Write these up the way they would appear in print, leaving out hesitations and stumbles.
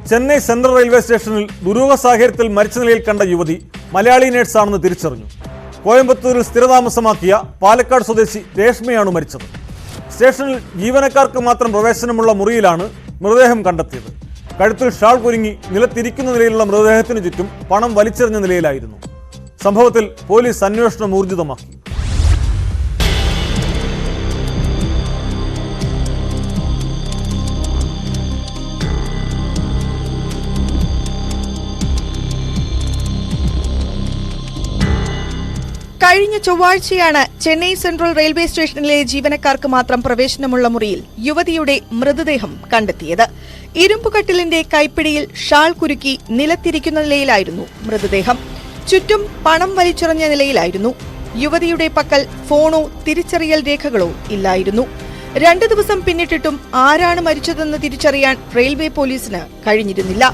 Chennai central railway സ്റ്റേഷനിൽ ദുരൂഹ സാഹചര്യത്തിൽ മരിച്ച നിലയിൽ കണ്ട യുവതി മലയാളി നേഴ്സാണെന്ന് തിരിച്ചറിഞ്ഞു. കോയമ്പത്തൂരിൽ സ്ഥിരതാമസമാക്കിയ പാലക്കാട് സ്വദേശി രേഷ്മയാണ് മരിച്ചത്. സ്റ്റേഷനിൽ ജീവനക്കാർക്ക് മാത്രം പ്രവേശനമുള്ള മുറിയിലാണ് മൃതദേഹം കണ്ടെത്തിയത്. കഴുത്തിൽ ഷാൾ കുരുങ്ങി നിലത്തിരിക്കുന്ന നിലയിലുള്ള മൃതദേഹത്തിന് ചുറ്റും പണം വലിച്ചെറിഞ്ഞ നിലയിലായിരുന്നു. സംഭവത്തിൽ പോലീസ് അന്വേഷണം ഊർജിതമാക്കി. കഴിഞ്ഞ ചൊവ്വാഴ്ചയാണ് ചെന്നൈ സെൻട്രൽ റെയിൽവേ സ്റ്റേഷനിലെ ജീവനക്കാർക്ക് മാത്രം പ്രവേശനമുള്ള മുറിയിൽ യുവതിയുടെ മൃതദേഹം കണ്ടെത്തിയത്. ഇരുമ്പുകട്ടിലിന്റെ കൈപ്പിടിയിൽ ഷാൾ കുരുക്കി നിലത്തിരിക്കുന്ന നിലയിലായിരുന്നു മൃതദേഹം. ചുറ്റും പണം വലിച്ചെറിഞ്ഞ നിലയിലായിരുന്നു. യുവതിയുടെ പക്കൽ ഫോണോ തിരിച്ചറിയൽ രേഖകളോ ഇല്ലായിരുന്നു. 2 ദിവസം പിന്നിട്ടിട്ടും ആരാണ് മരിച്ചതെന്ന് തിരിച്ചറിയാൻ റെയിൽവേ പോലീസിന് കഴിഞ്ഞിരുന്നില്ല.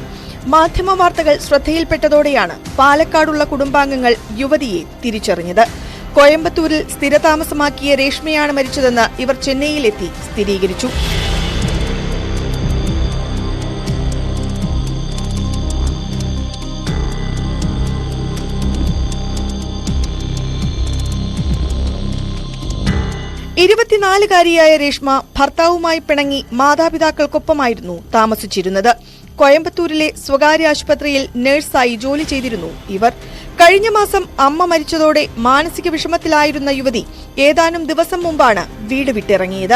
മാധ്യമ വാർത്തകൾ ശ്രദ്ധയിൽപ്പെട്ടതോടെയാണ് പാലക്കാടുള്ള കുടുംബാംഗങ്ങൾ യുവതിയെ തിരിച്ചറിഞ്ഞത്. കോയമ്പത്തൂരിൽ സ്ഥിരതാമസമാക്കിയ രേഷ്മയാണ് മരിച്ചതെന്ന് ഇവർ ചെന്നൈയിലെത്തി സ്ഥിരീകരിച്ചു. ഇരുപത്തിനാലുകാരിയായ രേഷ്മ ഭർത്താവുമായി പിണങ്ങി മാതാപിതാക്കൾക്കൊപ്പമായിരുന്നു താമസിച്ചിരുന്നത്. കോയമ്പത്തൂരിലെ സ്വകാര്യ ആശുപത്രിയിൽ നഴ്സായി ജോലി ചെയ്തിരുന്നു ഇവർ. കഴിഞ്ഞ മാസം അമ്മ മരിച്ചതോടെ മാനസിക വിഷമത്തിലായിരുന്ന യുവതി ഏതാനും ദിവസം മുമ്പാണ് വീട് വിട്ടിറങ്ങിയത്.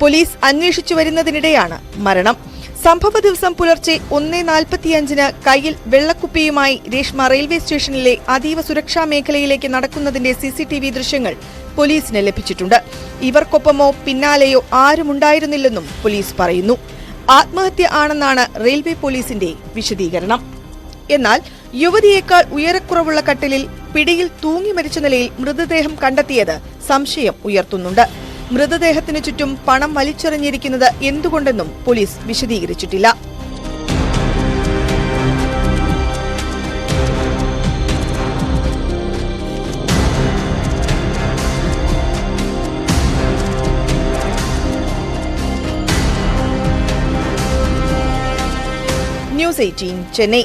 പോലീസ് അന്വേഷിച്ചു വരുന്നതിനിടെയാണ് മരണം. സംഭവ ദിവസം പുലർച്ചെ 1:45 കയ്യിൽ വെള്ളക്കുപ്പിയുമായി രേഷ്മ റെയിൽവേ സ്റ്റേഷനിലെ അതീവ സുരക്ഷാ മേഖലയിലേക്ക് നടക്കുന്നതിന്റെ CCTV ദൃശ്യങ്ങൾ പോലീസിന് ലഭിച്ചിട്ടുണ്ട്. ഇവർക്കൊപ്പമോ പിന്നാലെയോ ആരുമുണ്ടായിരുന്നില്ലെന്നും പോലീസ് പറയുന്നു. ആത്മഹത്യ ആണെന്നാണ് റെയിൽവേ പോലീസിന്റെ വിശദീകരണം. എന്നാൽ യുവതിയേക്കാൾ ഉയരക്കുറവുള്ള കട്ടിലിൽ പിടിയിൽ തൂങ്ങി മരിച്ച നിലയിൽ മൃതദേഹം കണ്ടെത്തിയത് സംശയം ഉയർത്തുന്നുണ്ട്. മൃതദേഹത്തിനു ചുറ്റും പണം വലിച്ചെറിഞ്ഞിരിക്കുന്നത് എന്തുകൊണ്ടെന്നും പോലീസ് വിശദീകരിച്ചിട്ടില്ല. News 18 Chennai.